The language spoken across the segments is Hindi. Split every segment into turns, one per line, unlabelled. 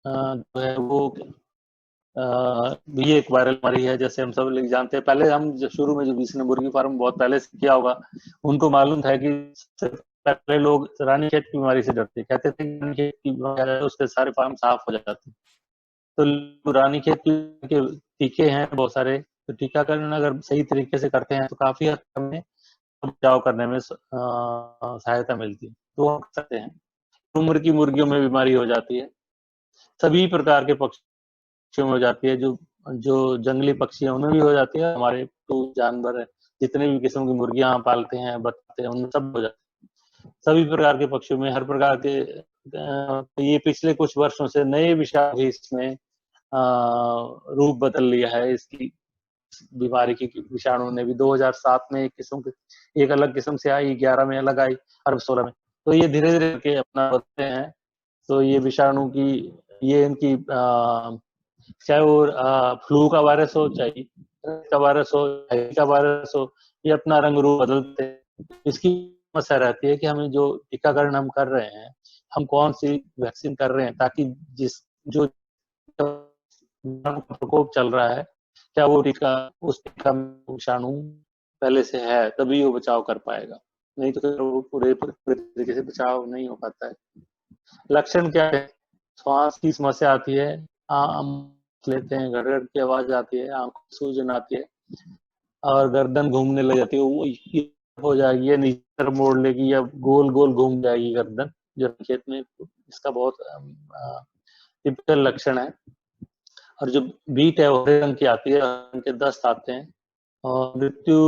जो है वो ये एक वायरल बीमारी है। जैसे हम सब लोग जानते हैं, पहले हम जब शुरू में, जो जिसने मुर्गी फार्म बहुत पहले से किया होगा, उनको मालूम था कि सबसे पहले लोग रानीखेत की बीमारी से डरते, कहते थे कि रानीखेत की बीमारी है, उसके सारे फार्म साफ हो जाते। तो रानीखेत के टीके हैं बहुत सारे, तो टीकाकरण अगर सही तरीके से करते हैं तो काफी हद तक हमें बचाव करने में सहायता मिलती है। तो हम कर सकते हैं। उम्र की मुर्गियों में बीमारी हो जाती है, सभी प्रकार के पक्षियों में हो जाती है, जो जो जंगली पक्षी है उनमें भी हो जाती है, हमारे तो जानवर है, जितने भी किस्म की मुर्गियां पालते हैं, बतते हैं, उनमें सब हो जाती है। सभी प्रकार के पक्षियों में, हर प्रकार के ये पिछले कुछ वर्षों से नए विषाणु भी इसमें रूप बदल लिया है। इसकी बीमारी की विषाणु ने भी 2007 में एक किस्म की, एक अलग किस्म से आई, 11 में अलग आई, और 16 में। तो ये धीरे धीरे करके अपना बढ़ते हैं। तो ये विषाणु की, ये इनकी चाहे वो फ्लू का वायरस हो, चाहे का वायरस हो, का वायरस हो, ये अपना रंग रूप बदलते हैं। इसकी समस्या रहती है कि हमें जो टीकाकरण हम कर रहे हैं, हम कौन सी वैक्सीन कर रहे हैं, ताकि जिस जो प्रकोप चल रहा है, क्या वो टीका, उस टीका में विषाणु पहले से है, तभी वो बचाव कर पाएगा, नहीं तो फिर वो पूरे पूरे तरीके से बचाव नहीं हो पाता है। लक्षण क्या है? श्वास की समस्या आती है, आम लेते हैं, गड़गड़ की आवाज आती है, आंखों में सूजन आती है, और गर्दन घूमने लग जाती है, वो हो जाएगी, या नीचे तरफ मोड़ लेगी, या गोल गोल घूम जाएगी गर्दन, जो खेत में इसका बहुत टिपिकल लक्षण है। और जो बीट है वो हरे रंग की आती है, उनके दस्त आते हैं, और मृत्यु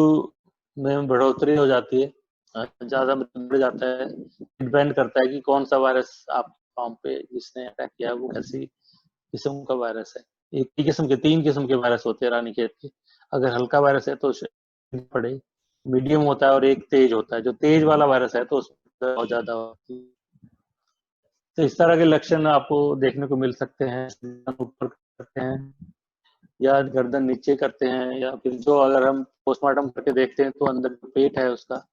में बढ़ोतरी हो जाती है, ज्यादा बढ़ जाता है। डिपेंड करता है कि कौन सा वायरस आप फार्म पे जिसने अटैक किया है, वो कैसी किस्म का वायरस है। एक ही किस्म के, 3 किस्म के वायरस होते हैं रानीखेत के। अगर हल्का वायरस है तो पड़े, मीडियम होता है, और एक तेज होता है। जो तेज वाला वायरस है तो उसमें बहुत ज्यादा होती है। तो इस तरह के लक्षण आपको देखने को मिल सकते हैं। ऊपर करते हैं, या गर्दन नीचे करते हैं, या फिर जो अगर हम पोस्टमार्टम करके देखते हैं तो अंदर जो पेट है उसका,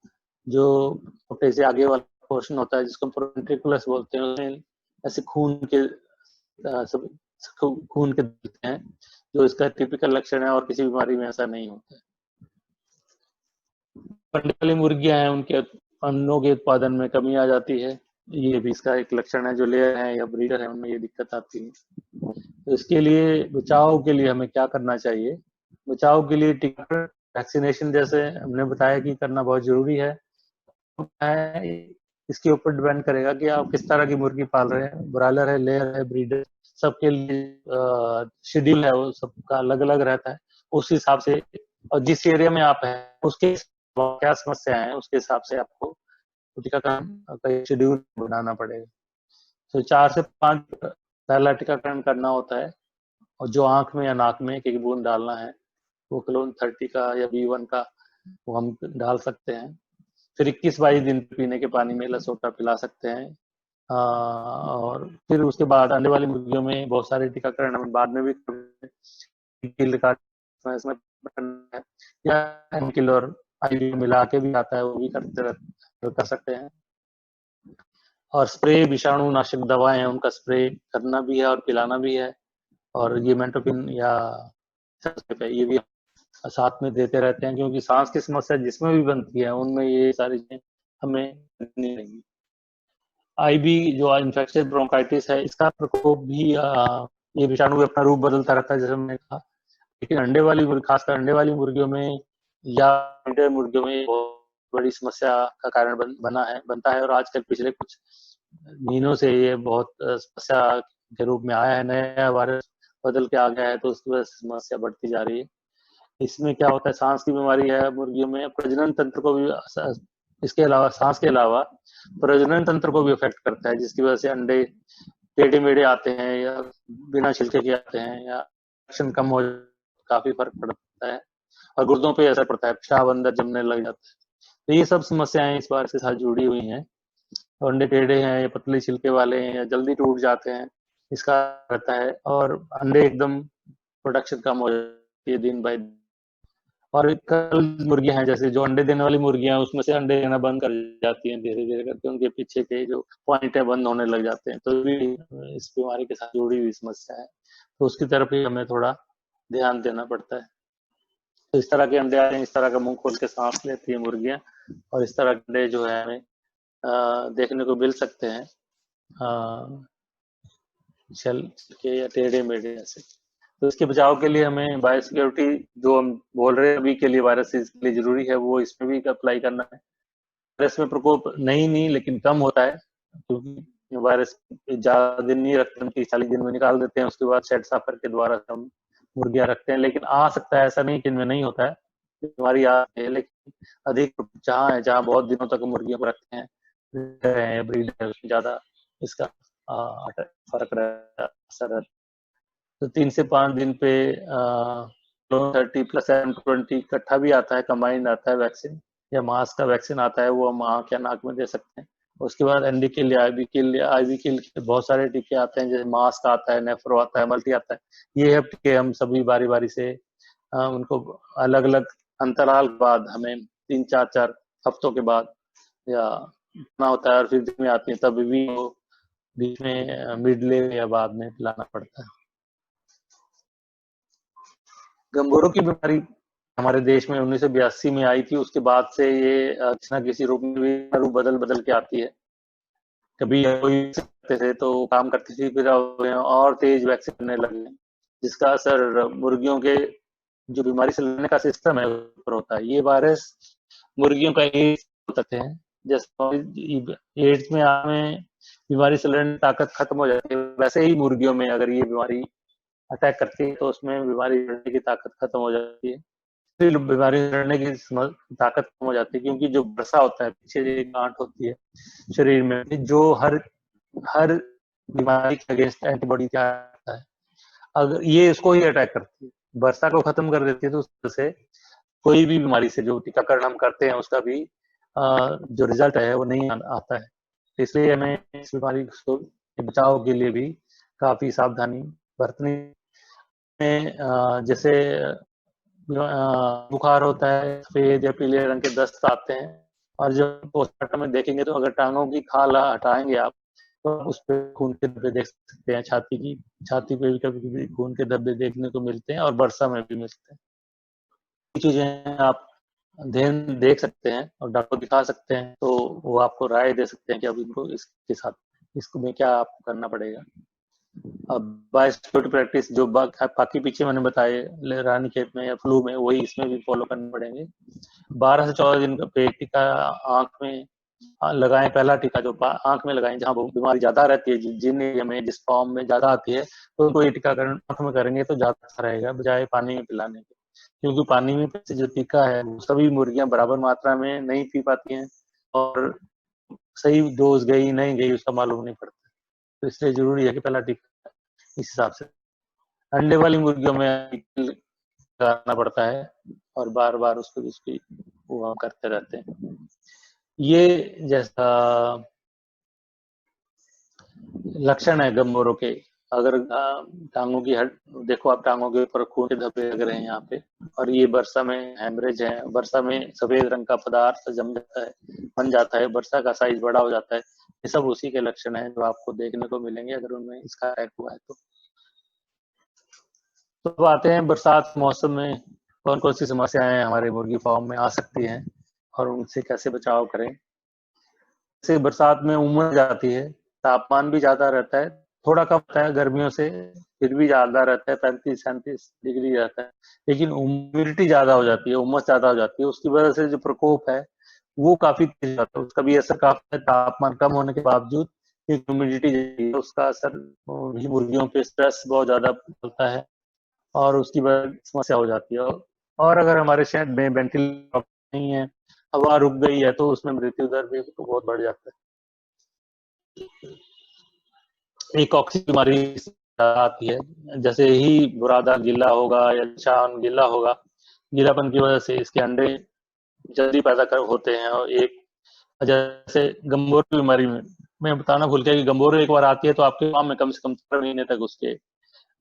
जो छोटे से आगे वाला पोर्शन होता है, जिसको वेंट्रिकुलस बोलते हैं, उसमें ऐसे सब खून के दिखते हैं, जो इसका टिपिकल लक्षण है, और किसी बीमारी में ऐसा नहीं होता है। अंडे वाली मुर्गियां हैं, उनके अंडों के उत्पादन में कमी आ जाती है, ये भी इसका एक लक्षण है। जो लेयर है या ब्रीडर है, उनमें ये दिक्कत आती है। तो इसके लिए, बचाव के लिए हमें क्या करना चाहिए? बचाव के लिए टीकाकरण, वैक्सीनेशन जैसे हमने बताया कि करना बहुत जरूरी है। इसके ऊपर डिपेंड करेगा कि आप किस तरह की मुर्गी पाल रहे हैं, ब्रॉयलर है, लेयर है, ब्रीडर, सबके लिए शेड्यूल है, वो सबका अलग अलग रहता है। उस हिसाब से, और जिस एरिया में आप हैं उसके क्या समस्या है, उसके हिसाब से आपको टीकाकरण का शेड्यूल बनाना पड़ेगा। तो 4 से 5 पहला टीकाकरण करना होता है, और जो आंख में या नाक में एक बूंद डालना है, वो क्लोन 30 का या B1 का वो हम डाल सकते हैं। फिर 21-22 दिन पीने के पानी में लसोटा पिला सकते हैं। और फिर उसके बाद अंडे वाली मुर्गियों में बहुत सारे टीकाकरण हम बाद में भी इसमें या एनकिल और आईवी मिला के भी आता है, वो भी कर सकते हैं। और स्प्रे, विषाणु नाशक दवाएं हैं, उनका स्प्रे करना भी है और पिलाना भी है। और ये मेंटोपिन या ये भी साथ में देते रहते हैं, क्योंकि सांस की समस्या जिसमें भी बनती है उनमें ये सारी चीजें हमें करनी रहेंगी। आईबी जो इन्फेक्शन ब्रोंकाइटिस है, इसका प्रकोप भी ये विषाणु अपना रूप बदलता रहता है, जैसे मैंने कहा। लेकिन अंडे वाली खासकर अंडे वाली मुर्गियों में या अंडे मुर्गियों में बहुत बड़ी समस्या का कारण बनता है। और आजकल पिछले कुछ महीनों से ये बहुत समस्या के रूप में आया है, नया वायरस बदल के आ गया है, तो उसकी वजह से समस्या बढ़ती जा रही है। इसमें क्या होता है, सांस की बीमारी है मुर्गियों में, प्रजनन तंत्र को भी, इसके अलावा सांस के अलावा प्रजनन तंत्र को भी इफेक्ट करता है, जिसकी वजह से अंडे टेढ़े मेढ़े आते हैं, या बिना छिलके के आते हैं, या एक्शन कम हो, काफी फर्क पड़ता है। और गुर्दों पे असर पड़ता है, पेशाब अंदर जमने लग जाता है। तो ये सब समस्याएं इस बार के साथ जुड़ी हुई हैं। अंडे टेढ़े हैं, या पतले छिलके वाले हैं, या जल्दी टूट जाते हैं, इसका रहता है। और अंडे एकदम प्रोडक्शन कम हो जाती है दिन बाय दिन। और कल मुर्गियां हैं जैसे जो अंडे देने वाली मुर्गियां हैं उसमें से अंडे देना बंद कर जाती हैं धीरे धीरे करके, उनके पीछे के जो पॉइंट है बंद होने लग जाते हैं, तो भी इस बीमारी के साथ जुड़ी हुई समस्या है, तो उसकी तरफ ही हमें थोड़ा ध्यान देना पड़ता है। तो इस तरह के अंडे आते हैं, इस तरह का मुंह खोल के सांस लेती है मुर्गियां, और इस तरह के अंडे जो है हमें देखने को मिल सकते हैं चल के या टेढ़े मेढ़े ऐसे। तो इसके बचाव के लिए हमें बायोसिक्योरिटी जो हम बोल रहे हैं अभी के लिए वायरस के लिए जरूरी है, वो इसमें भी अप्लाई करना है। वायरस में प्रकोप नहीं लेकिन कम होता है, क्योंकि वायरस ज्यादा दिन नहीं रखते, 30-40 दिन में निकाल देते हैं, उसके बाद शेड साफ करके दोबारा हम मुर्गियां रखते हैं। लेकिन आ सकता है, ऐसा नहीं कि इनमें नहीं होता है, बीमारी आती है, लेकिन अधिक जहाँ है जहाँ बहुत दिनों तक मुर्गियों को रखते हैं ब्रीडर, ज्यादा इसका फर्क रहता है, असर रहता है। तो 3 से 5 दिन पे 30+720 इकट्ठा भी आता है, कंबाइंड आता है वैक्सीन, या मास्क का वैक्सीन आता है, वो हम आँख या नाक में दे सकते हैं। उसके बाद एनडी के लिए आईवी के लिए बहुत सारे टीके आते हैं, जैसे मास्क आता है, नेफ्रो आता है, मल्टी आता है। ये टीके हम सभी बारी बारी से उनको अलग अलग अंतराल के बाद, हमें 3-4 हफ्तों के बाद या ना होता है, और फिर में आती है तब भी बीच में मिडले या बाद में पिलाना पड़ता है। गंगोरों की बीमारी हमारे देश में 1982 में आई थी, उसके बाद से ये किसी न किसी रूप में रूप बदल बदल के आती है। कभी कोई करते थे तो काम करती थी, फिर और तेज वैक्सीन करने लगे, जिसका असर मुर्गियों के जो बीमारी से लड़ने का सिस्टम है ऊपर होता है। ये वायरस मुर्गियों का एड्स होते हैं, जैसे एड्स में हमें बीमारी से लड़ने की ताकत खत्म हो जाती है, वैसे ही मुर्गियों में अगर ये बीमारी अटैक करती है तो उसमें बीमारी लड़ने की ताकत खत्म हो जाती है, फिर बीमारी लड़ने की ताकत कम हो जाती है, क्योंकि जो वसा होता है, पीछे जो गांठ होती है शरीर में, जो हर हर बीमारी के अगेंस्ट एंटीबॉडी क्या है, अगर ये इसको ही अटैक करती है, वर्षा को खत्म कर देती है, तो उससे कोई भी बीमारी से जो टीकाकरण हम करते हैं उसका भी जो रिजल्ट है वो नहीं आता है। इसलिए हमें इस बीमारी को बचाव के लिए भी काफी सावधानी बरतनी है। जैसे बुखार होता है, सफेद या पीले रंग के दस्त आते हैं, और जब पोस्टमार्टम में देखेंगे तो अगर टांगों की खाल हटाएंगे आप, तो उस पर खून के धब्बे देख सकते हैं, छाती पे भी कभी कभी खून के धब्बे देखने को मिलते हैं, और वर्षा में भी मिलते हैं। ये चीजें आप ध्यान देख सकते हैं और डॉक्टर को दिखा सकते हैं, तो वो आपको राय दे सकते हैं कि अब इनको इसके साथ इसको में क्या आपको करना पड़ेगा। अब बायोसिक्योरिटी प्रैक्टिस जो बाकी पीछे मैंने बताए रानीखेत में या फ्लू में, वही इसमें भी फॉलो करने पड़ेंगे। 12 से 14 दिन पे टीका आंख में लगाएं, पहला टीका जो आंख में लगाएं, जहां बीमारी ज्यादा रहती है, जिन एरिया में जिस फॉर्म में ज्यादा आती है, तो उनको ये टीकाकरण आंख में करेंगे तो ज्यादा अच्छा रहेगा बजाय पानी में पिलाने के, क्योंकि पानी में जो टीका है वो सभी मुर्गियां बराबर मात्रा में नहीं पी पाती हैं, और सही डोज गई नहीं गई उसका मालूम नहीं पड़ता। तो इसलिए जरूरी है कि पहला टीका इस हिसाब से। अंडे वाली मुर्गियों में करना पड़ता है, और बार बार उसकी वो हम करते रहते हैं। ये जैसा लक्षण है गंगोरों के, अगर टांगों की हट देखो, आप टांगों के ऊपर खून के धब्बे लग रहे हैं यहाँ पे, और ये वर्षा में हेमरेज है, वर्षा में सफेद रंग का पदार्थ जम जाता है, बन जाता है, वर्षा का साइज बड़ा हो जाता है, ये सब उसी के लक्षण हैं जो आपको देखने को मिलेंगे अगर उनमें इसका अटैक हुआ है तो आते हैं बरसात मौसम में कौन कौन सी समस्याएं हमारे मुर्गी फार्म में आ सकती हैं और उनसे कैसे बचाव करें। जैसे बरसात में उमड़ जाती है, तापमान भी ज्यादा रहता है, थोड़ा कम होता है गर्मियों से, फिर भी ज्यादा रहता है, 35-37 डिग्री रहता है, लेकिन ह्यूमिडिटी ज्यादा हो जाती है, उमस ज्यादा हो जाती है, उसकी वजह से जो प्रकोप है वो काफी तेज जाता है, उसका भी असर काफी है। तापमान कम होने के बावजूद ह्यूमिडिटी, उसका असर मुर्गियों पे स्ट्रेस बहुत ज्यादा पड़ता है, और उसकी वजह समस्या हो जाती है। और अगर हमारे शहर में वेंटिलेटर नहीं है, हवा रुक गई है, तो उसमें मृत्यु दर भी तो बहुत बढ़ जाता है। एक ऑक्सीजन बीमारी आती है, जैसे ही बुरादा गीला होगा या निशान गीला होगा, गीलापन की वजह से इसके अंडे जल्दी पैदा कर होते हैं, और एक जैसे गंभोर बीमारी में मैं बताना भूल गया कि गंभोर एक बार आती है तो आपके फार्म में कम से कम 4 महीने तक उसके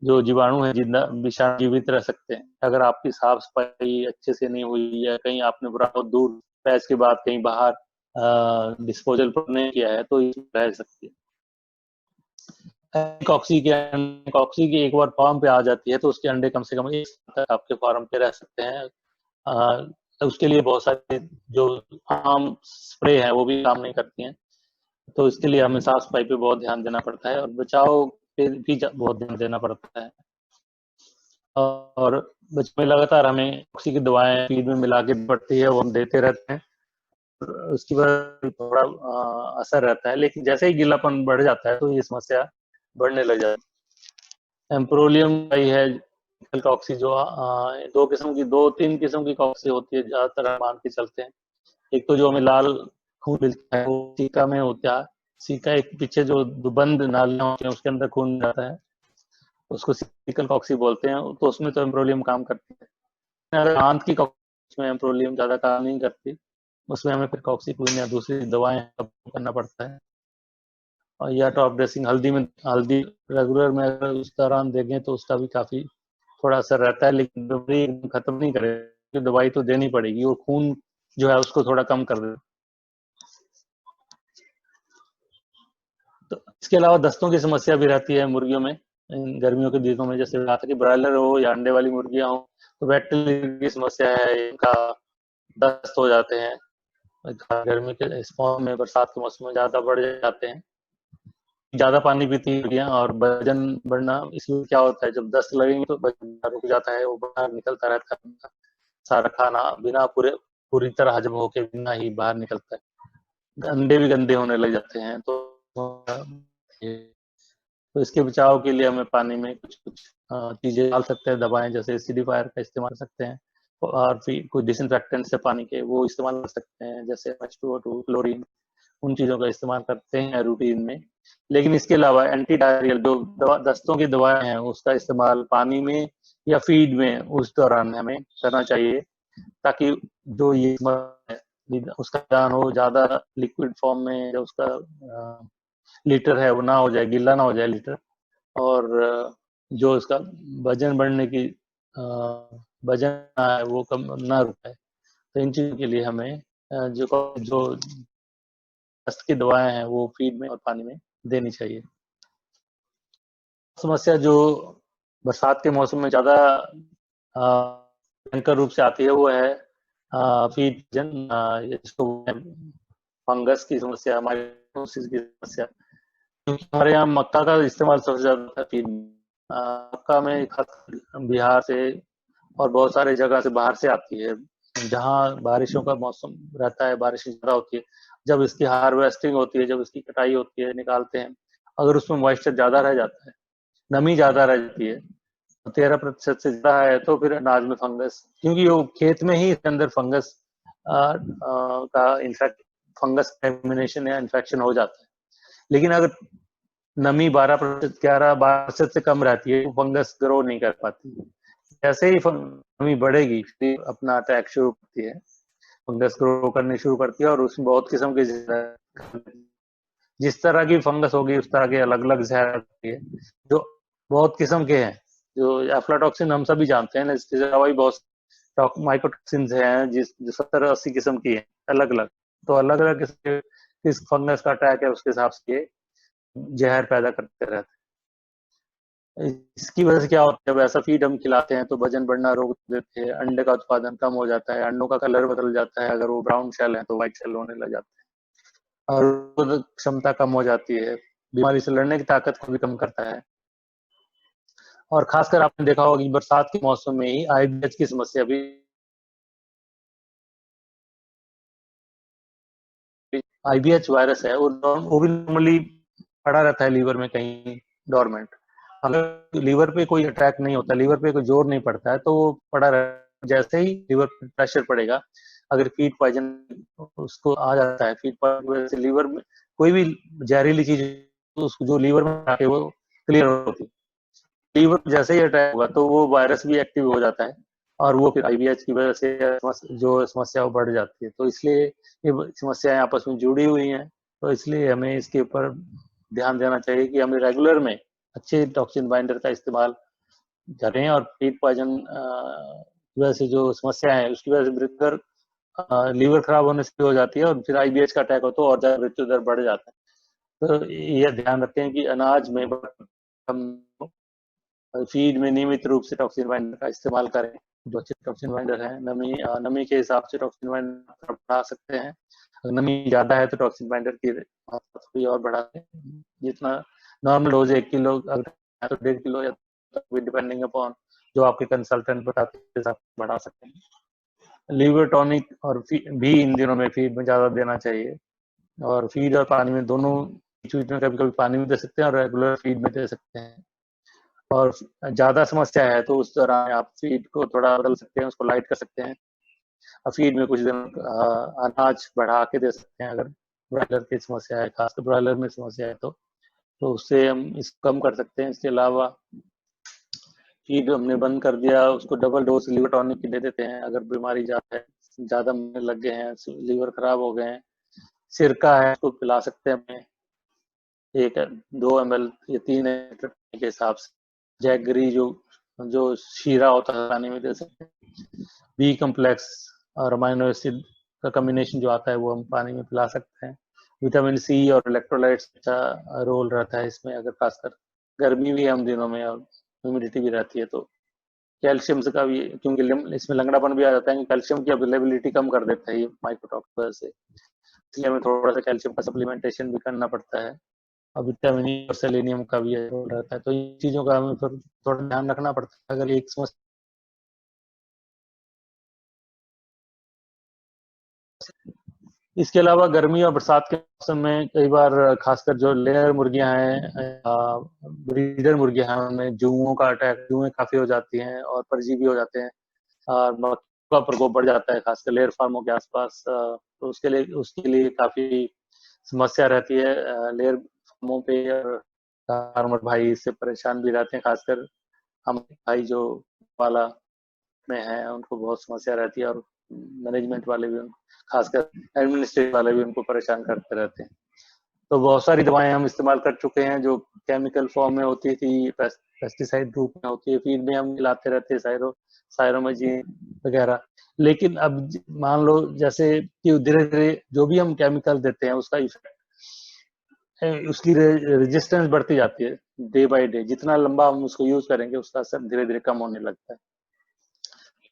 जो जीवाणु है जिंदा विषाणु जीवित रह सकते हैं। अगर आपकी साफ सफाई अच्छे से नहीं हुई है, कहीं आपने बहुत दूर पैच के बाद कहीं बाहर डिस्पोजल नहीं किया है तो इसमें रह सकती है। कॉक्सी की एक बार फार्म पे आ जाती है तो उसके अंडे कम से कम 1 साल तक आपके फार्म पे रह सकते हैं। तो उसके लिए बहुत सारे जो आम स्प्रे है वो भी काम नहीं करती हैं, तो इसके लिए हमें साफ सफाई पे बहुत ध्यान देना पड़ता है और बचाव पे भी बहुत ध्यान देना पड़ता है। और बचपन में लगातार हमें ऑक्सी की दवाएं फीड में मिला के पड़ती है, वो हम देते रहते हैं। उसकी वजह से थोड़ा असर रहता है, लेकिन जैसे ही गीलापन बढ़ जाता है तो ये समस्या बढ़ने लग जाती है। एम्प्रोलियम है कॉक्सी जो दो तीन किस्म की कॉक्सी होती है, ज्यादातर हम मान के चलते हैं। एक तो जो हमें लाल खून मिलता है वो सीका में होता है। सीका एक पीछे जो बंद नालियां होती हैं उसके अंदर खून जाता है, उसको सिकल कॉक्सी बोलते हैं, तो उसमें तो एम्प्रोलियम काम करती है। अगर आंत की कॉक्सी में एम्प्रोलियम ज्यादा काम नहीं करती, उसमें हमें फिर कॉक्सीक्विन या दूसरी दवाएं करना पड़ता है। और या टॉप ड्रेसिंग हल्दी रेगुलर में अगर उस दौरान देंगे तो उसका भी काफी थोड़ा असर रहता है, लेकिन बीमारी खत्म नहीं करेगी, दवाई तो देनी पड़ेगी, वो खून जो है उसको थोड़ा कम कर दे। तो इसके अलावा दस्तों की समस्या भी रहती है मुर्गियों में गर्मियों के दिनों में, जैसे कहा था कि ब्रॉयलर हो या अंडे वाली मुर्गियां हो तो वेट की समस्या है, इनका दस्त हो जाते हैं। गर्मी के इस मौसम में, बरसात के मौसम में ज्यादा बढ़ जाते हैं। ज्यादा पानी पीती है मुर्गियां और वजन बढ़ना, इसमें क्या होता है जब दस्त लगेंगे तो वजन रुक जाता है, वो बाहर निकलता रहता है, सारा खाना बिना पूरी तरह हजम होके बिना ही बाहर निकलता है। अंडे भी गंदे होने लग जाते हैं। तो इसके बचाव के लिए हमें पानी में कुछ कुछ चीजें डाल सकते हैं, दवाएं जैसे एसिडिफायर का इस्तेमाल कर सकते हैं, और फिर कुछ डिसइंफेक्टेंट से पानी के वो इस्तेमाल कर सकते हैं, जैसे H2O2 क्लोरीन, उन चीजों का इस्तेमाल करते हैं रूटीन में। लेकिन इसके अलावा एंटी डायरियल जो दस्तों की दवाएं हैं उसका इस्तेमाल पानी में या फीड में उस दौरान हमें करना चाहिए, ताकि जो ये उसका जान हो ज्यादा लिक्विड फॉर्म में, जो उसका लीटर है वो ना हो जाए, गीला ना हो जाए लीटर, और जो उसका वजन बढ़ने की वजन है वो कम ना रुके। तो इन चीजों के लिए हमें जो दस्त की दवाएं हैं वो फीड में और पानी में देनी चाहिए। समस्या जो बरसात के मौसम में ज्यादा भयंकर रूप से आती है वो है फीड जिसको फंगस की समस्या, माइकोसिस की समस्या। क्योंकि हमारे यहाँ मक्का का इस्तेमाल सबसे ज्यादा होता है फीड में। मक्का में खास बिहार से और बहुत सारे जगह से बाहर से आती है, जहाँ बारिशों का मौसम रहता है, बारिश ज्यादा होती है, जब इसकी हार्वेस्टिंग होती है, जब इसकी कटाई होती है, निकालते हैं, अगर उसमें मॉइस्चर ज्यादा रह जाता है, नमी ज्यादा रह जाती है, 13% से ज्यादा है, तो फिर अनाज में फंगस, क्योंकि वो खेत में ही इसके अंदर फंगस का इन्फेक्ट फंगस कंटेमिनेशन या इन्फेक्शन हो जाता है। लेकिन अगर नमी 12%, 11-12% से कम रहती है तो फंगस ग्रो नहीं कर पाती। जैसे ही नमी बढ़ेगी फिर अपना अटैक शुरू करती है, फंगस ग्रो करनी शुरू करती है, और उसमें बहुत किस्म के जिस तरह की फंगस होगी उस तरह के अलग अलग जहर होती है, जो बहुत किस्म के हैं। जो एफ्लाटॉक्सिन हम सभी जानते हैं, इसके अलावा भी बहुत माइकोटॉक्सिन हैं जो 70-80 किस्म की है अलग अलग। तो अलग अलग किस फंगस का अटैक है उसके हिसाब से जहर पैदा करते रहते हैं। इसकी वजह से क्या होता है, जब ऐसा फीड हम खिलाते हैं तो वजन बढ़ना रोक देते हैं, अंडे का उत्पादन कम हो जाता है, अंडों का कलर बदल जाता है, अगर वो ब्राउन शेल है तो व्हाइट शेल होने लग जाता है, और क्षमता कम हो जाती है, बीमारी से लड़ने की ताकत को भी कम करता है। और खासकर आपने देखा होगा कि बरसात के मौसम में ही आईबीएच की समस्या भी, आईबीएच वायरस है वो भी नॉर्मली पड़ा रहता है लीवर में कहीं डोरमेंट। अगर लीवर पे कोई अटैक नहीं होता, लीवर पे कोई जोर नहीं पड़ता है, तो वो पड़ा रहता। जैसे ही लीवर पे प्रेशर पड़ेगा, अगर फीड पॉइजन उसको आ जाता है, फीड पॉइजन की वजह से लीवर में कोई भी जहरीली चीज उसको जो लीवर में आके वो क्लियर होती है, लीवर जैसे ही अटैक होगा तो वो वायरस भी एक्टिव हो जाता है, और वो फिर आईबीएच की वजह से जो समस्या वो बढ़ जाती है। तो इसलिए ये समस्याएं आपस में जुड़ी हुई हैं, तो इसलिए हमें इसके ऊपर ध्यान देना चाहिए कि हमें रेगुलर में अच्छे टॉक्सिन बाइंडर का इस्तेमाल करें। और फीड पॉइजन की वजह से जो समस्या है उसकी वजह से मृत्यु दर लीवर खराब होने से हो जाती है, और फिर आईबीएच का अटैक हो तो और ज्यादा मृत्यु दर बढ़ जाता है। तो यह ध्यान रखें कि अनाज में हम फीड में नियमित रूप से टॉक्सिन बाइंडर का इस्तेमाल करें। जो अच्छे टॉक्सिन बाइंडर है, नमी के हिसाब से टॉक्सिन बाइंडर बढ़ा सकते हैं। अगर नमी ज्यादा है तो टॉक्सिन बाइंडर की मात्रा थोड़ी और बढ़ा दें। जितना नॉर्मल डोज 1 किलो अगर तो 1.5 किलो, या डिपेंडिंग अपॉन जो आपके कंसल्टेंट बताते हैं बढ़ा सकते हैं। लीवर टॉनिक और भी इन दिनों में फीड में ज्यादा देना चाहिए, और फीड और पानी में दोनों बीच में कभी कभी पानी में दे सकते हैं और रेगुलर फीड में दे सकते हैं। और ज्यादा समस्या है तो उस दौरान आप फीड को थोड़ा बदल सकते हैं, उसको लाइट कर सकते हैं, और फीड में कुछ दिन अनाज बढ़ा के दे सकते हैं। अगर ब्रॉयलर की समस्या है, खासकर ब्रॉयलर में समस्या है तो उससे हम इसको कम कर सकते हैं। इसके अलावा फीड हमने बंद कर दिया, उसको डबल डोज लीवर टॉनिक की दे देते हैं। अगर बीमारी ज्यादा है, ज्यादा महीने लग गए हैं, लीवर खराब हो गए हैं, सिरका है उसको पिला सकते हैं हमें 2 ml या 3 के हिसाब से। जैगरी जो जो शीरा होता है पानी में दे सकते हैं। बी कम्प्लेक्स और अमाइनो एसिड का कॉम्बिनेशन जो आता है वो हम पानी में पिला सकते हैं। विटामिन सी और इलेक्ट्रोलाइट्स का रोल रहता है इसमें, अगर खासकर गर्मी भी है हम दिनों में और ह्यूमिडिटी भी रहती है तो। कैल्शियम का भी, क्योंकि इसमें लंगड़ापन भी आ जाता है, कैल्शियम की अवेलेबिलिटी कम कर देता है ये माइकोटॉक्स से, इसलिए हमें थोड़ा सा कैल्शियम का सप्लीमेंटेशन भी करना पड़ता है। और विटामिन ई और सेलेनियम का भी रोल रहता है, तो इन चीजों का हमें फिर थोड़ा ध्यान रखना पड़ता है। अगर एक समस्या, इसके अलावा गर्मी और बरसात के मौसम में कई बार खासकर जो लेयर मुर्गियां हैं, ब्रीडर मुर्गियां हैं, उनमें जुओं का अटैक, जुएं काफी हो जाती हैं और परजीवी हो जाते हैं, और मक्खियों का प्रकोप बढ़ जाता है खासकर लेयर फार्मों के आसपास। तो उसके लिए काफी समस्या रहती है लेयर फार्मों पे, और फार्मर भाई इससे परेशान भी रहते हैं। खासकर हम भाई जो वाला में है उनको बहुत समस्या रहती है, और मैनेजमेंट वाले भी खासकर एडमिनिस्ट्रेटिव वाले भी उनको परेशान करते रहते हैं। तो बहुत सारी दवाएं हम इस्तेमाल कर चुके हैं जो केमिकल फॉर्म में होती थी, पेस्टिसाइड रूप में होती है, फीड में हम मिलाते रहते हैं सायरोमेजिन वगैरह। लेकिन अब मान लो जैसे कि धीरे धीरे जो भी हम केमिकल देते हैं उसका इफेक्ट, उसकी रेजिस्टेंस बढ़ती जाती है डे बाय डे। जितना लंबा हम उसको यूज करेंगे उसका असर धीरे धीरे कम होने लगता है।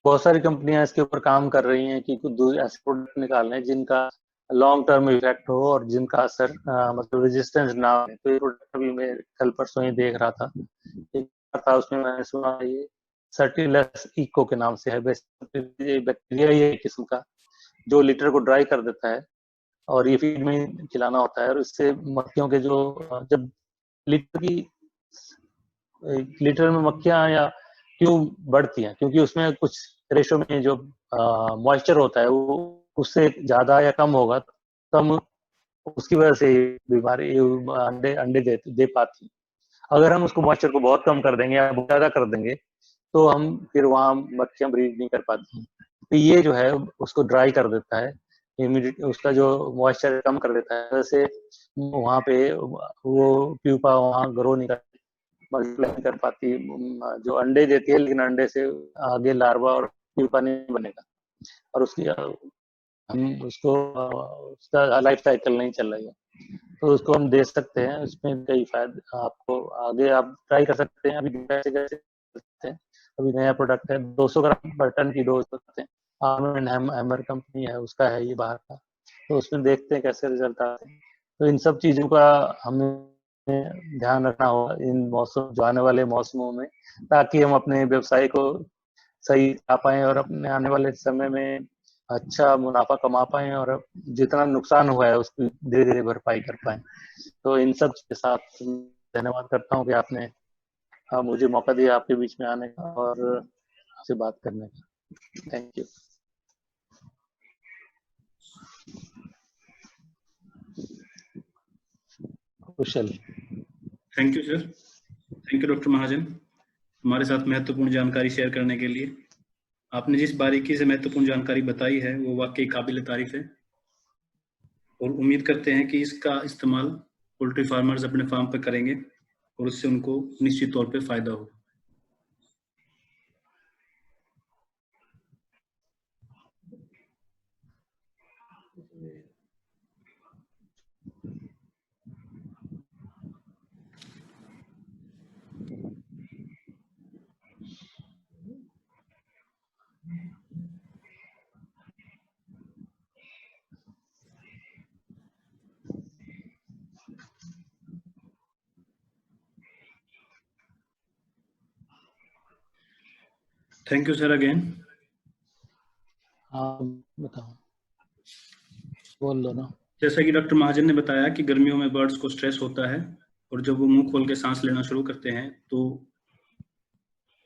बहुत सारी कंपनियां इसके ऊपर काम कर रही हैं कि कुछ ऐसे प्रोडक्ट निकालने जिनका लॉन्ग टर्म इफेक्ट हो और जिनका असर मतलब रेजिस्टेंस ना हो। तो ये प्रोडक्ट अभी मैं कल परसों ही देख रहा था, एक था उसमें मैंने सुना ये सर्टिलेस इको के नाम से है। बैक्टीरिया ही है एक किस्म का, जो लिटर को ड्राई कर देता है और ये फीड में खिलाना होता है। और इससे मक्खियों के जो जब लिटर की लीटर में मक्खियां या क्यों बढ़ती हैं, क्योंकि उसमें कुछ रेशो में जो मॉइस्चर होता है वो उससे ज्यादा या कम होगा, कम, उसकी वजह से बीमारी अंडे अंडे दे पाती है। अगर हम उसको मॉइस्चर को बहुत कम कर देंगे या बहुत ज्यादा कर देंगे तो हम फिर वहां मक्खियां ब्रीड नहीं कर पाती हैं। तो ये जो है उसको ड्राई कर देता है, ह्यूमिडिटी उसका जो मॉइस्चर कम कर देता है, वैसे वहां पे वो प्यूपा वहां ग्रो नहीं कर, मल्टीप्लाई कर पाती, जो अंडे देती है, लेकिन अंडे से आगे लार्वा और प्यूपा नहीं बनेगा, और उसकी हम उसको उसका लाइफ साइकिल नहीं चल रही है। तो उसको हम दे सकते हैं, उसमें कई फायदे आपको आगे आप ट्राई कर सकते हैं। अभी कैसे कैसे सकते हैं, अभी नया प्रोडक्ट है 200 ग्राम पर टन की डोज करते हैं, आर्म एंड हैमर कंपनी है उसका है ये बाहर का। तो उसमें देखते हैं कैसे रिजल्ट आते हैं। तो इन सब चीजों का हमें ध्यान रखना होगा इन मौसम जो आने वाले मौसमों में, ताकि हम अपने व्यवसाय को सही आ पाए और अपने आने वाले समय में अच्छा मुनाफा कमा पाए, और जितना नुकसान हुआ है उसकी धीरे धीरे भरपाई कर पाए। तो इन सब के साथ धन्यवाद करता हूँ कि आपने मुझे मौका दिया आपके बीच में आने का और आपसे बात करने का। Thank you. Kushal.
Thank you sir, thank you doctor Mahajan हमारे साथ महत्वपूर्ण जानकारी शेयर करने के लिए। आपने जिस बारीकी से महत्वपूर्ण जानकारी बताई है वो वाकई काबिल तारीफ है, और उम्मीद करते हैं कि इसका इस्तेमाल पोल्ट्री फार्मर्स अपने फार्म पर करेंगे और उससे उनको निश्चित तौर पे फायदा होगा। Thank you sir again.
हाँ बताओ, बोल लो ना।
जैसा कि डॉक्टर महाजन ने बताया कि गर्मियों में बर्ड्स को स्ट्रेस होता है और जब वो मुंह खोल के सांस लेना शुरू करते हैं तो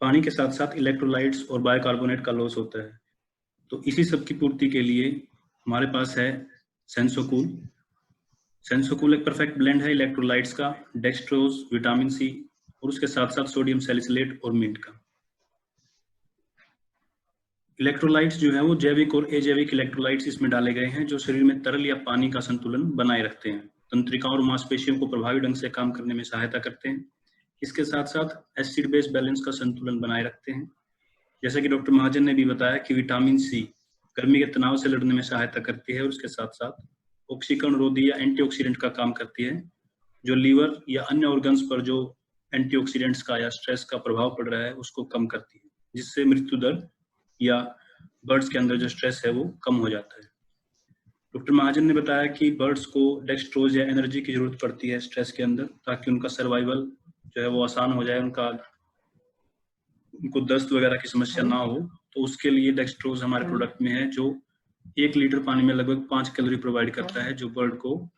पानी के साथ साथ इलेक्ट्रोलाइट्स और बाइकार्बोनेट का लॉस होता है। तो इसी सब की पूर्ति के लिए हमारे पास है सेंसोकूल। सेंसोकूल एक परफेक्ट ब्लेंड है इलेक्ट्रोलाइट्स का, डेक्सट्रोज, विटामिन सी और उसके साथ साथ सोडियम सैलिसिलेट और मिंट का। इलेक्ट्रोलाइट्स जो है वो जैविक और अजैविक इलेक्ट्रोलाइट्स इसमें डाले गए हैं जो शरीर में तरल या पानी का संतुलन बनाए रखते हैं, तंत्रिकाओं और मांसपेशियों को प्रभावी ढंग से काम करने में सहायता करते हैं। इसके साथ साथ एसिड बेस बैलेंस का संतुलन बनाए रखते हैं। जैसा कि डॉक्टर महाजन ने भी बताया कि विटामिन सी गर्मी के तनाव से लड़ने में सहायता करती है और उसके साथ साथ ऑक्सीकरण रोधी या एंटीऑक्सीडेंट का काम करती है, जो लीवर या अन्य ऑर्गन्स पर जो एंटीऑक्सीडेंट्स का या स्ट्रेस का प्रभाव पड़ रहा है उसको कम करती है, जिससे मृत्यु दर या बर्ड्स के अंदर जो स्ट्रेस है वो कम हो जाता है। डॉक्टर महाजन ने बताया कि बर्ड्स को डेक्सट्रोज या एनर्जी की जरूरत पड़ती है स्ट्रेस के अंदर, ताकि उनका सर्वाइवल जो है वो आसान हो जाए, उनको दस्त वगैरह की समस्या ना हो। तो उसके लिए डेक्सट्रोज हमारे प्रोडक्ट में है जो 1 लीटर पानी में लगभग 5 कैलोरी प्रोवाइड करता है, जो बर्ड को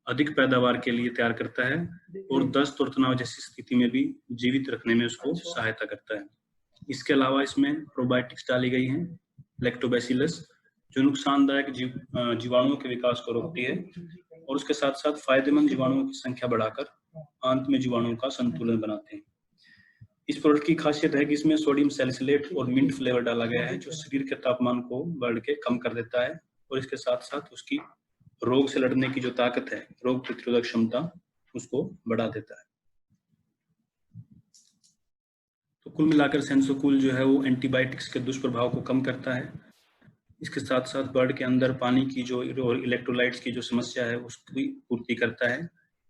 अधिक पैदावार के लिए तैयार करता है और दस्त और तनाव जैसी स्थिति में भी जीवित रखने में उसको सहायता करता है। इसके अलावा इसमें प्रोबायोटिक्स डाली गई हैं, लैक्टोबैसिलस, जो नुकसानदायक जीवाणुओं के विकास को रोकती है और उसके साथ साथ फायदेमंद जीवाणुओं की संख्या बढ़ाकर आंत में जीवाणुओं का संतुलन बनाते हैं। इस प्रोडक्ट की खासियत है कि इसमें सोडियम सैलिसिलेट और मिंट फ्लेवर डाला गया है, जो शरीर के तापमान को बर्ड के कम कर देता है और इसके साथ साथ उसकी रोग से लड़ने की जो ताकत है, रोग प्रतिरोधक क्षमता, उसको बढ़ा देता है। तो कुल मिलाकर सेंसोकूल जो है वो एंटीबायोटिक्स के दुष्प्रभाव को कम करता है। इसके साथ साथ बर्ड के अंदर पानी की जो और इलेक्ट्रोलाइट्स की जो समस्या है उसकी पूर्ति करता है,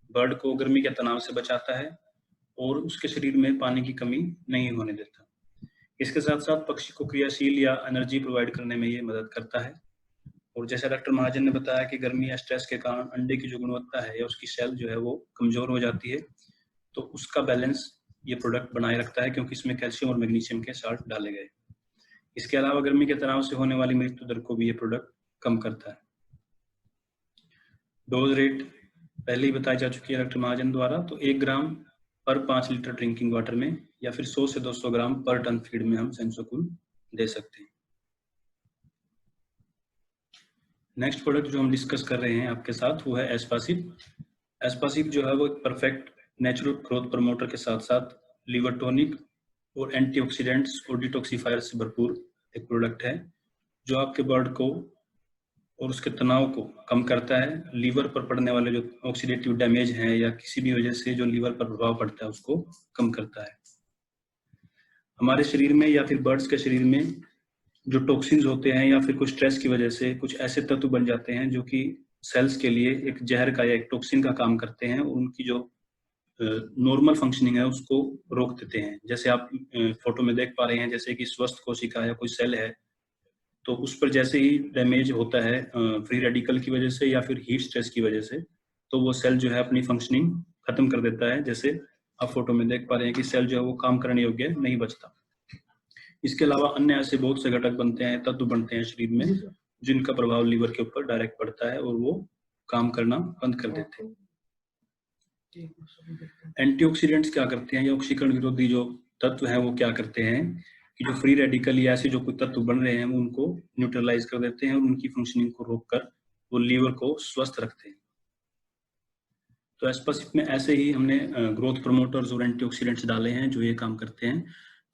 बर्ड को गर्मी के तनाव से बचाता है और उसके शरीर में पानी की कमी नहीं होने देता। इसके साथ साथ पक्षी को क्रियाशील या एनर्जी प्रोवाइड करने में ये मदद करता है। और जैसा डॉक्टर महाजन ने बताया कि गर्मी या स्ट्रेस के कारण अंडे की जो गुणवत्ता है या उसकी सेल जो है वो कमजोर हो जाती है, तो उसका बैलेंस ये प्रोडक्ट बनाए रखता है, क्योंकि इसमें कैल्शियम और मैग्नीशियम के साल्ट डाले गए। इसके अलावा गर्मी के तनाव से होने वाली मृत्यु दर को भी ये प्रोडक्ट कम करता है। डोज रेट पहले ही बताई जा चुकी है डॉक्टर महाजन द्वारा, तो 1 ग्राम पर 5 लीटर ड्रिंकिंग वाटर में या फिर 100 से 200 ग्राम पर टन फीड में हम सेंसोकूल दे सकते हैं। नेक्स्ट प्रोडक्ट जो हम डिस्कस कर रहे हैं आपके साथ वो है एस्पासिप। एस्पासिप जो है वो एक परफेक्ट नेचुरल ग्रोथ प्रमोटर के साथ साथ लिवर टॉनिक और एंटीऑक्सीडेंट्स और डिटॉक्सिफायर से भरपूर एक प्रोडक्ट है, जो आपके बर्ड को और उसके तनाव को कम करता है। लीवर पर पड़ने वाले जो ऑक्सीडेटिव डैमेज हैं या किसी भी वजह से जो लीवर पर प्रभाव पड़ता है उसको कम करता है। हमारे शरीर में या फिर बर्ड्स के शरीर में जो टॉक्सिन्स होते हैं या फिर कुछ स्ट्रेस की वजह से कुछ ऐसे तत्व बन जाते हैं जो कि सेल्स के लिए एक जहर का या एक टॉक्सिन का काम करते हैं, उनकी जो नॉर्मल फंक्शनिंग है उसको रोक देते हैं। जैसे आप फोटो में देख पा रहे हैं, जैसे कि स्वस्थ कोशिका या कोई सेल है, तो उस पर जैसे ही डैमेज होता है फ्री रेडिकल की वजह से या फिर हीट स्ट्रेस की वजह से, तो वो सेल जो है अपनी फंक्शनिंग खत्म कर देता है। जैसे आप फोटो में देख पा रहे हैं कि सेल जो है वो काम करने योग्य नहीं बचता। इसके अलावा अन्य ऐसे बहुत से घटक बनते हैं, तत्व बनते हैं शरीर में, जिनका प्रभाव लीवर के ऊपर डायरेक्ट पड़ता है और वो काम करना बंद कर देते हैं। एंटीऑक्सीडेंट्स क्या करते हैं या ऑक्सीकरण विरोधी जो तत्व हैं वो क्या करते हैं कि जो फ्री रेडिकल या ऐसे जो कुछ तत्व बन रहे हैं उनको न्यूट्रलाइज कर देते हैं और उनकी फंक्शनिंग को रोककर वो लीवर को स्वस्थ रखते हैं। तो एस्पासिप में ऐसे ही हमने ग्रोथ प्रमोटर्स और एंटीऑक्सीडेंट्स डाले हैं जो ये काम करते हैं।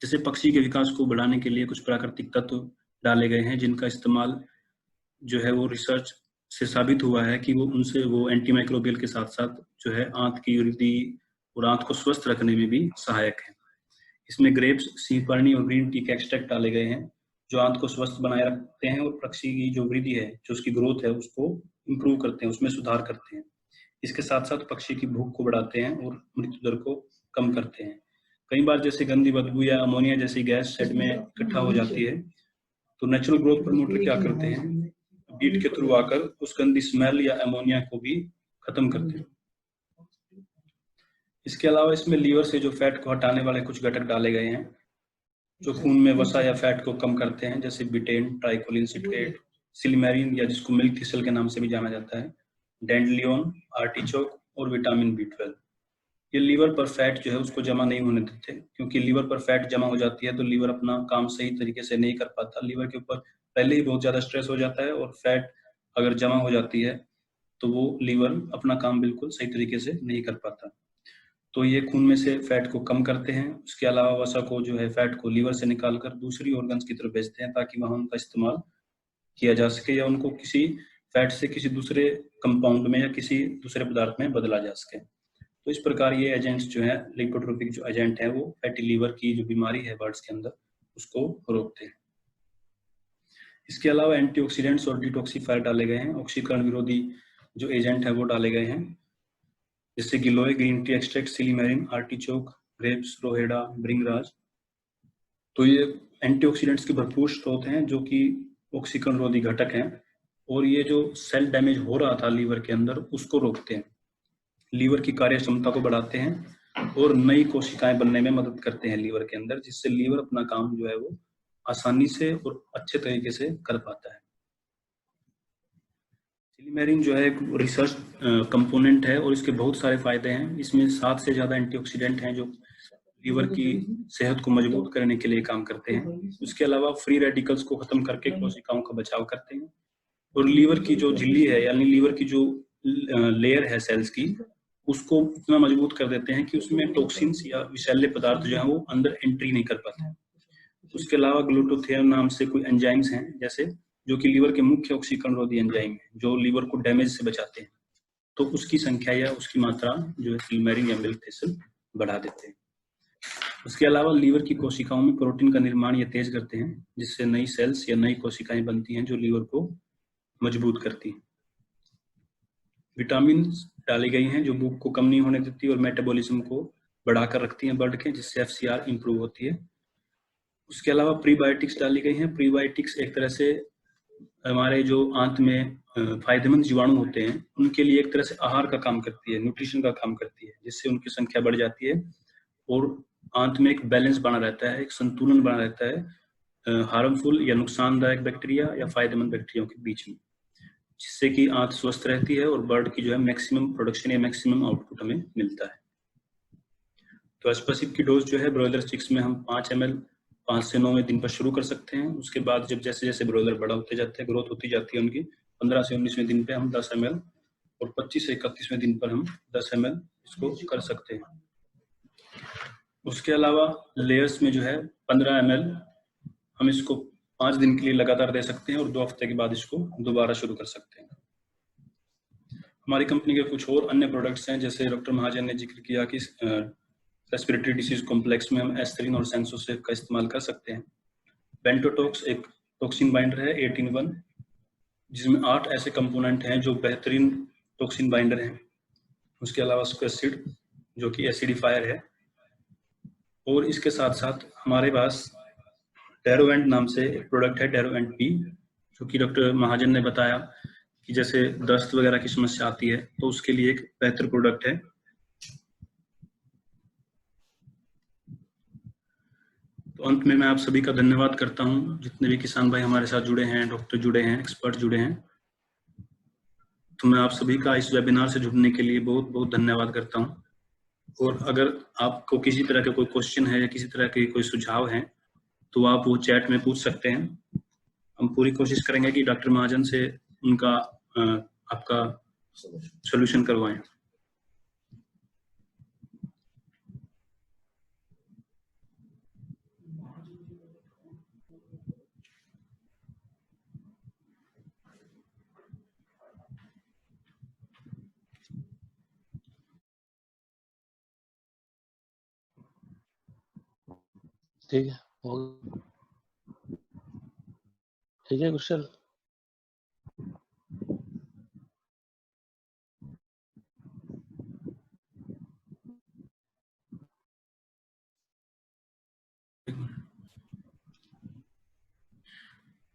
जैसे पक्षी के विकास को बढ़ाने के लिए कुछ प्राकृतिक तत्व डाले गए हैं, जिनका इस्तेमाल जो है वो रिसर्च से साबित हुआ है कि वो उनसे वो एंटी माइक्रोबियल के साथ साथ जो है आंत की वृद्धि और आंत को स्वस्थ रखने में भी सहायक है। इसमें ग्रेप्स, सीपर्णी और ग्रीन टी के एक्सट्रैक्ट डाले गए हैं, जो आंत को स्वस्थ बनाए रखते हैं और पक्षी की जो वृद्धि है, जो उसकी ग्रोथ है, उसको इम्प्रूव करते हैं, उसमें सुधार करते हैं। इसके साथ साथ पक्षी की भूख को बढ़ाते हैं और मृत्यु दर को कम करते हैं। कई बार जैसे गंदी बदबू या अमोनिया जैसी गैस शेड में इकट्ठा हो जाती है, तो नेचुरल ग्रोथ प्रमोटर क्या करते हैं, बीट के थ्रू आकर उस गंदी स्मेल या अमोनिया को भी खत्म करते हैं। इसके अलावा इसमें लीवर से जो फैट को हटाने वाले कुछ घटक डाले गए हैं, जो खून में वसा या फैट को कम करते हैं, जैसे बिटेन, ट्राइकोलिन सिट्रेट, सिलिमेरिन या जिसको मिल्क थिसल के नाम से भी जाना जाता है, डेंडलियोन, आर्टिचोक और विटामिन B12। ये लीवर पर फैट जो है उसको जमा नहीं होने देते, क्योंकि लीवर पर फैट जमा हो जाती है तो लीवर अपना काम सही तरीके से नहीं कर पाता। लीवर के ऊपर पहले ही बहुत ज्यादा स्ट्रेस हो जाता है और फैट अगर जमा हो जाती है तो वो लीवर अपना काम बिल्कुल सही तरीके से नहीं कर पाता। तो ये खून में से फैट को कम करते हैं। उसके अलावा वसा को जो है फैट को लीवर से निकालकर दूसरी ऑर्गन्स की तरफ भेजते हैं ताकि वहां उनका इस्तेमाल किया जा सके या उनको किसी फैट से किसी दूसरे कंपाउंड में या किसी दूसरे पदार्थ में बदला जा सके। तो इस प्रकार ये एजेंट्स जो है लिपोट्रोपिक जो एजेंट है वो फैटी लीवर की जो बीमारी है बर्ड्स के अंदर उसको रोकते हैं। इसके अलावा एंटीऑक्सीडेंट्स और डिटॉक्सिफायर डाले गए हैं। ऑक्सीकरण विरोधी जो एजेंट है वो डाले गए हैं, जैसे गिलोय, green tea extract, silymarin, artichoke, grapes, रोहेडा, ब्रिंगराज। तो ये एंटीऑक्सीडेंट्स के भरपूर स्रोत हैं जो कि ऑक्सीकरण विरोधी घटक हैं और ये जो सेल डैमेज हो रहा था लीवर के अंदर उसको रोकते हैं, लीवर की कार्य क्षमता को बढ़ाते हैं और नई कोशिकाएं बनने में मदद करते हैं लीवर के अंदर, जिससे लीवर अपना काम जो है वो आसानी से और अच्छे तरीके से कर पाता है। सिलिमेरिन जो है एक रिसर्च कंपोनेंट है और इसके बहुत सारे फायदे हैं। इसमें 7 से ज्यादा एंटीऑक्सीडेंट हैं जो लीवर की सेहत को मजबूत करने के लिए काम करते हैं। उसके अलावा फ्री रेडिकल्स को खत्म करके कोशिकाओं का बचाव करते हैं और लीवर की जो झिल्ली है यानी लीवर की जो लेयर है सेल्स की उसको इतना मजबूत कर देते हैं कि उसमें टॉक्सिन्स या विषैले पदार्थ जो है वो अंदर एंट्री नहीं कर पाते। उसके अलावा ग्लूटाथियोन नाम से कोई एंजाइम्स हैं जैसे जो कि लीवर के मुख्य ऑक्सीकरण रोधी एंजाइम है जो लीवर को डैमेज से बचाते हैं, तो उसकी संख्या या उसकी मात्रा जो है सिलिमेरिन या मिल्क थिसल बढ़ा देते हैं। उसके अलावा लीवर की कोशिकाओं में प्रोटीन का निर्माण ये तेज करते हैं जिससे नई सेल्स या नई कोशिकाएं बनती हैं जो लीवर को मजबूत करती हैं। विटामिन डाली गई हैं जो भूख को कम नहीं होने देती और मेटाबॉलिज्म को बढ़ाकर रखती हैं बर्ड के, जिससे FCR इंप्रूव होती है। उसके अलावा प्रीबायोटिक्स डाली गई हैं। प्रीबायोटिक्स एक तरह से हमारे जो आंत में फायदेमंद जीवाणु होते हैं उनके लिए एक तरह से आहार का काम करती है, न्यूट्रिशन का काम करती है, जिससे उनकी संख्या बढ़ जाती है और आंत में एक बैलेंस बना रहता है, एक संतुलन बना रहता है हार्मफुल या नुकसानदायक बैक्टीरिया या फायदेमंद बैक्टीरिया के बीच में, जिससे कि आंत स्वस्थ रहती है और बर्ड की जो है मैक्सिमम प्रोडक्शन या मैक्सिमम आउटपुट हमें मिलता है। तो एस्पेसिप की डोज जो है ब्रॉयलर चिक्स में हम 5 ml 5 से 9वें दिन पर शुरू कर सकते हैं। उसके बाद जब जैसे जैसे ब्रॉयलर बड़ा होते जाते हैं, ग्रोथ होती जाती है उनकी, 15 से 19वें दिन पे हम 10 ml और 25 से 31वें दिन पर हम 10 ml इसको कर सकते हैं। उसके अलावा लेयर्स में जो है 15 ml हम इसको 5 दिन के लिए लगातार दे सकते हैं और 2 हफ्ते के बाद इसको दोबारा शुरू कर सकते हैं। हमारी कंपनी के कुछ और अन्य प्रोडक्ट्स हैं, जैसे डॉक्टर महाजन ने जिक्र किया कि रेस्पिरेटरी डिसीज कॉम्प्लेक्स में हम एस्थिरीन और सेंसोसेफ का इस्तेमाल कर सकते हैं। बेंटोटॉक्स एक टॉक्सिन बाइंडर है 18-1, जिसमें 8 ऐसे कंपोनेंट हैं जो बेहतरीन टॉक्सिन बाइंडर हैं। उसके अलावा स्क्वेसिड जो कि एसिडिफायर है, और इसके साथ साथ हमारे पास डेरोवेंट नाम से एक प्रोडक्ट है डेरोवेंट पी, जो कि डॉक्टर महाजन ने बताया कि जैसे दस्त वगैरह की समस्या आती है तो उसके लिए एक बेहतर प्रोडक्ट है। तो अंत में मैं आप सभी का धन्यवाद करता हूं, जितने भी किसान भाई हमारे साथ जुड़े हैं, डॉक्टर जुड़े हैं, एक्सपर्ट जुड़े हैं। तो मैं आप सभी का इस वेबिनार से जुड़ने के लिए बहुत बहुत धन्यवाद करता हूं। और अगर आपको किसी तरह का कोई क्वेश्चन है या किसी तरह के कोई सुझाव है तो आप वो चैट में पूछ सकते हैं। हम पूरी कोशिश करेंगे कि डॉक्टर महाजन से उनका आपका सॉल्यूशन करवाएं।
ठीक है, ठीक है कुशल।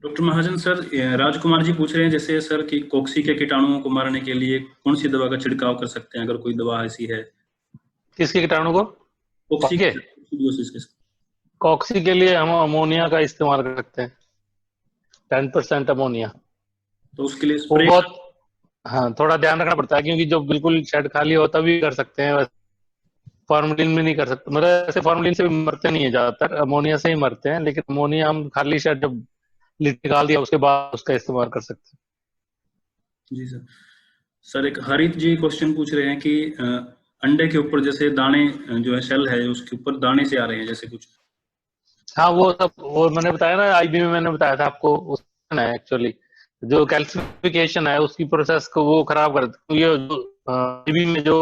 डॉक्टर महाजन सर, राजकुमार जी पूछ रहे हैं जैसे सर कि कोक्सी के कीटाणुओं को मारने के लिए कौन सी दवा का छिड़काव कर सकते हैं, अगर कोई दवा ऐसी है?
किसके कीटाणु को?
कोक्सी के?
कॉक्सी के लिए हम अमोनिया का इस्तेमाल कर सकते हैं, 10% अमोनिया।
तो उसके लिए
वो
स्प्रे
बहुत, हाँ थोड़ा ध्यान रखना पड़ता है, क्योंकि जब बिल्कुल शेड खाली हो तभी कर सकते हैं, फॉर्मलिन में नहीं कर सकते। मतलब ऐसे फॉर्मलिन से भी मरते नहीं है ज्यादातर, अमोनिया से ही मरते हैं, लेकिन अमोनिया हम खाली शेड जब लिट निकाल दिया उसके बाद उसका इस्तेमाल कर सकते हैं।
जी सर। सर एक हरित जी क्वेश्चन पूछ रहे हैं कि अंडे के ऊपर जैसे दाने जो है शेल है उसके ऊपर दाने से आ रहे हैं जैसे कुछ।
हाँ वो सब, वो मैंने बताया ना, आईबी में मैंने बताया था आपको, उसमें है एक्चुअली जो कैल्सिफिकेशन है उसकी प्रोसेस को वो खराब कर देता है। ये जो आईबी में जो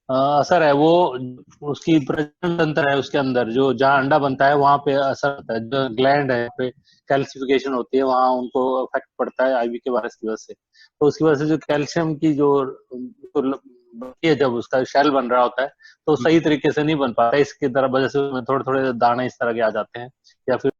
असर है वो, उसकी प्रजनन तंत्र है उसके अंदर, जो जहाँ अंडा बनता है वहां पे असर होता है, जो ग्लैंड है पे कैल्सिफिकेशन होती है वहां उनको इफेक्ट पड़ता है आईबी के वायरस की वजह से। तो उसकी वजह से जो कैल्शियम की जो बनती है, जब उसका शेल बन रहा होता है तो सही तरीके से नहीं बन पाता, इसकी तरह वजह से थोड़े थोड़े दाने इस तरह के आ जाते हैं, या फिर